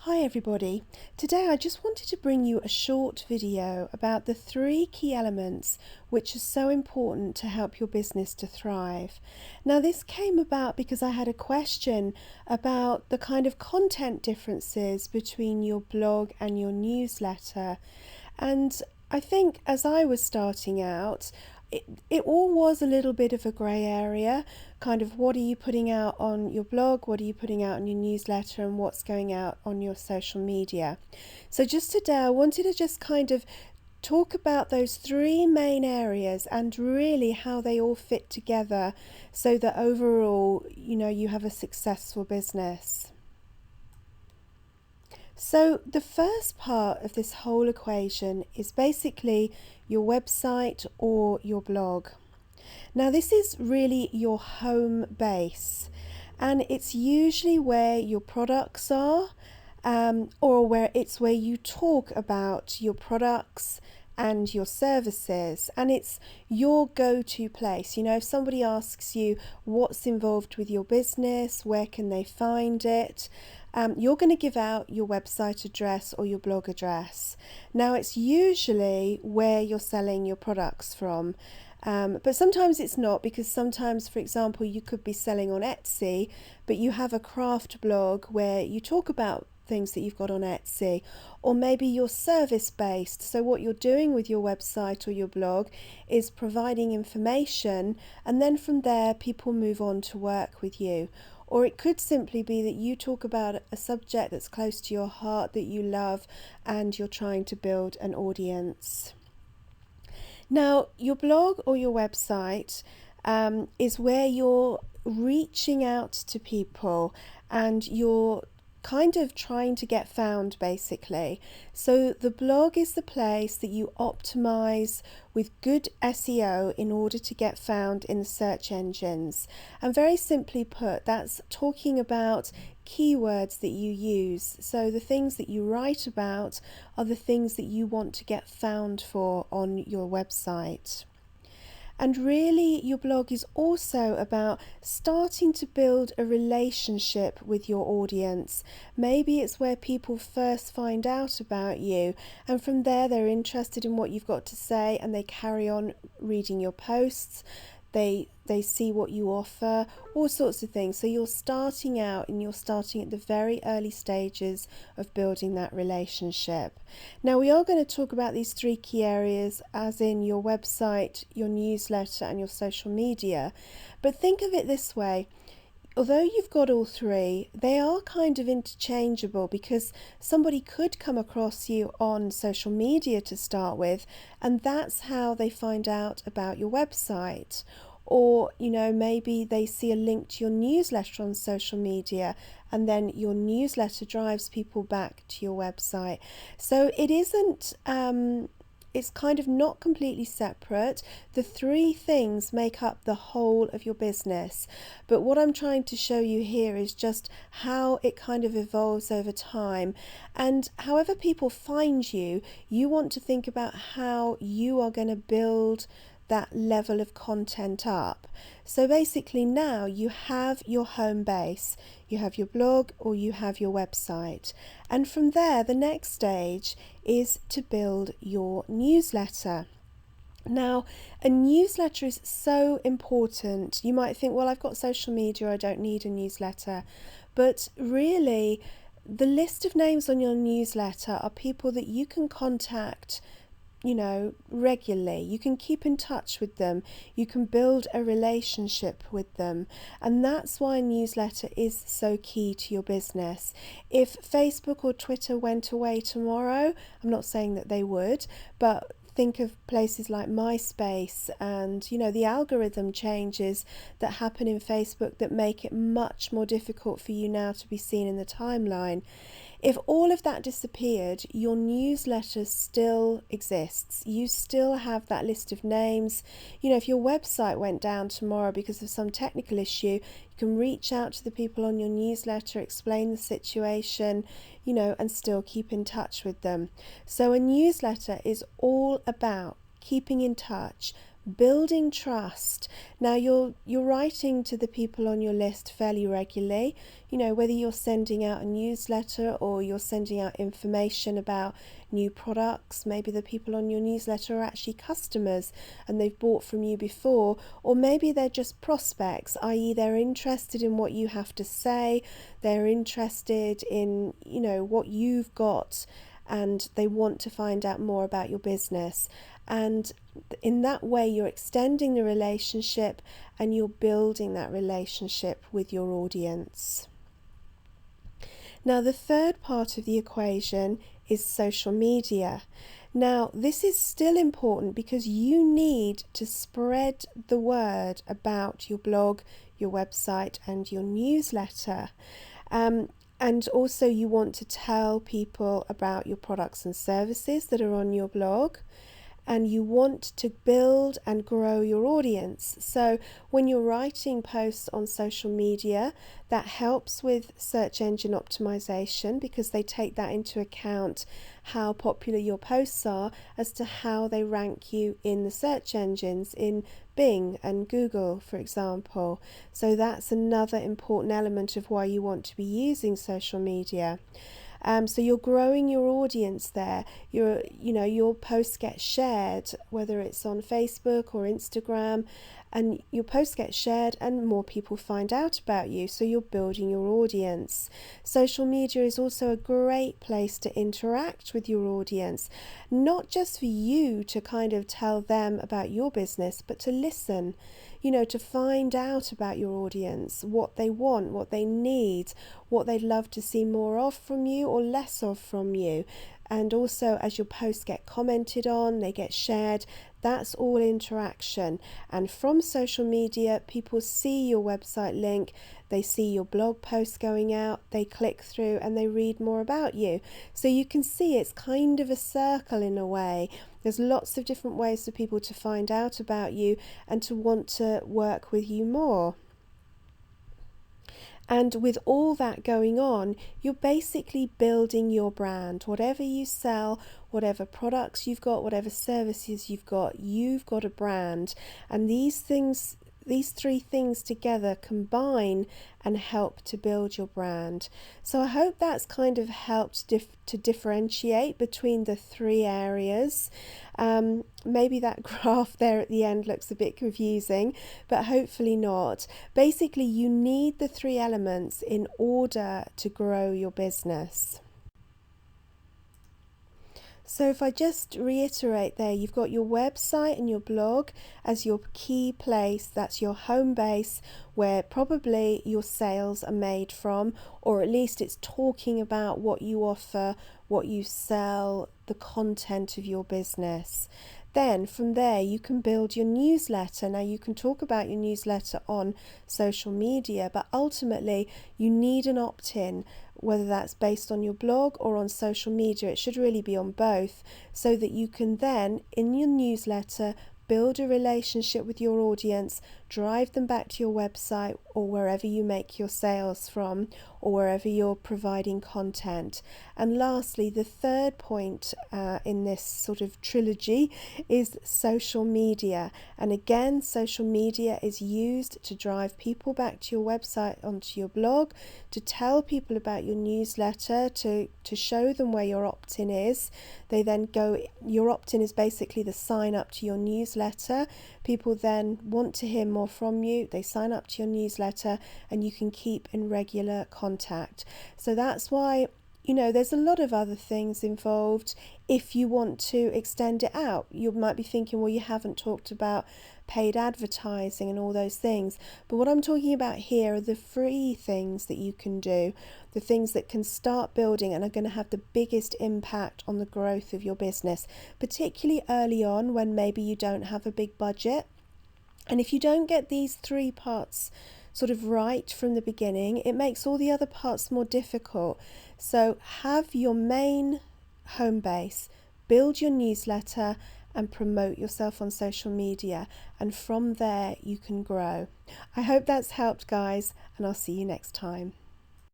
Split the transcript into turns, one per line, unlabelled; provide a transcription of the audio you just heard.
Hi everybody. Today I just wanted to bring you a short video about the 3 key elements which are so important to help your business to thrive. Now this came about because I had a question about the kind of content differences between your blog and your newsletter, and I think as I was starting out, it all was a little bit of a grey area, kind of what are you putting out on your blog, what are you putting out on your newsletter, and what's going out on your social media. So just today I wanted to just kind of talk about those 3 main areas and really how they all fit together so that overall, you have a successful business. So the first part of this whole equation is basically your website or your blog. Now this is really your home base, and it's usually where your products are, or where you talk about your products and your services, and it's your go-to place. If somebody asks you what's involved with your business, where can they find it, you're going to give out your website address or your blog address. Now it's usually where you're selling your products from, but sometimes it's not, because sometimes, for example, you could be selling on Etsy, but you have a craft blog where you talk about things that you've got on Etsy, or maybe you're service based, so what you're doing with your website or your blog is providing information, and then from there people move on to work with you. Or it could simply be that you talk about a subject that's close to your heart, that you love, and you're trying to build an audience. Now, your blog or your website is where you're reaching out to people and you're kind of trying to get found, basically. So the blog is the place that you optimize with good SEO in order to get found in the search engines. And very simply put, that's talking about keywords that you use. So the things that you write about are the things that you want to get found for on your website. And really, your blog is also about starting to build a relationship with your audience. Maybe it's where people first find out about you, and from there they're interested in what you've got to say, and they carry on reading your posts. They see what you offer, all sorts of things. So you're starting out, and you're starting at the very early stages of building that relationship. Now we are going to talk about these 3 key areas, as in your website, your newsletter, and your social media. But think of it this way. Although you've got all 3, they are kind of interchangeable, because somebody could come across you on social media to start with, and that's how they find out about your website. Or, maybe they see a link to your newsletter on social media, and then your newsletter drives people back to your website. So it isn't, it's kind of not completely separate. The 3 things make up the whole of your business. But what I'm trying to show you here is just how it kind of evolves over time. And however people find you, you want to think about how you are going to build that level of content up. So basically now you have your home base, you have your blog or you have your website, and from there the next stage is to build your newsletter. Now, a newsletter is so important. You might think, well, I've got social media, I don't need a newsletter. But really, the list of names on your newsletter are people that you can contact regularly. You can keep in touch with them, you can build a relationship with them, and that's why a newsletter is so key to your business. If Facebook or Twitter went away tomorrow, I'm not saying that they would, but think of places like MySpace and the algorithm changes that happen in Facebook that make it much more difficult for you now to be seen in the timeline. If all of that disappeared, your newsletter still exists. You still have that list of names. If your website went down tomorrow because of some technical issue, you can reach out to the people on your newsletter, explain the situation, and still keep in touch with them. So a newsletter is all about keeping in touch, building trust. Now you're writing to the people on your list fairly regularly, whether you're sending out a newsletter or you're sending out information about new products. Maybe the people on your newsletter are actually customers and they've bought from you before, or maybe they're just prospects, i.e. they're interested in what you have to say, they're interested in what you've got, and they want to find out more about your business. And in that way, you're extending the relationship and you're building that relationship with your audience. Now, the third part of the equation is social media. Now, this is still important because you need to spread the word about your blog, your website, and your newsletter. And also you want to tell people about your products and services that are on your blog, and you want to build and grow your audience. So when you're writing posts on social media, that helps with search engine optimization because they take that into account, how popular your posts are as to how they rank you in the search engines in Bing and Google, for example. So that's another important element of why you want to be using social media. So you're growing your audience there. Your posts get shared, whether it's on Facebook or Instagram, and your posts get shared and more people find out about you. So you're building your audience. Social media is also a great place to interact with your audience, not just for you to kind of tell them about your business, but to listen. To find out about your audience, what they want, what they need, what they'd love to see more of from you or less of from you. And also, as your posts get commented on, they get shared, that's all interaction. And from social media, people see your website link, they see your blog posts going out, they click through and they read more about you. So you can see it's kind of a circle in a way. There's lots of different ways for people to find out about you and to want to work with you more. And with all that going on, you're basically building your brand. Whatever you sell, whatever products you've got, whatever services you've got a brand. And these three things together combine and help to build your brand. So I hope that's kind of helped to differentiate between the three areas. Maybe that graph there at the end looks a bit confusing, but hopefully not. Basically, you need the three elements in order to grow your business. So if I just reiterate there, you've got your website and your blog as your key place, that's your home base where probably your sales are made from, or at least it's talking about what you offer, what you sell, the content of your business. Then from there you can build your newsletter. Now you can talk about your newsletter on social media, but ultimately you need an opt-in, whether that's based on your blog or on social media. It should really be on both, so that you can then in your newsletter build a relationship with your audience, drive them back to your website or wherever you make your sales from, or wherever you're providing content. And lastly, the third point in this sort of trilogy is social media. And again, social media is used to drive people back to your website, onto your blog, to tell people about your newsletter, to show them where your opt-in is. They then go, your opt-in is basically the sign up to your newsletter. People then want to hear more from you, they sign up to your newsletter, and you can keep in regular contact. So that's why, there's a lot of other things involved. If you want to extend it out, you might be thinking, well, you haven't talked about paid advertising and all those things. But what I'm talking about here are the free things that you can do, the things that can start building and are going to have the biggest impact on the growth of your business, particularly early on when maybe you don't have a big budget. And if you don't get these three parts sort of right from the beginning, it makes all the other parts more difficult. So have your main home base, build your newsletter and promote yourself on social media, and from there you can grow. I hope that's helped, guys, and I'll see you next time.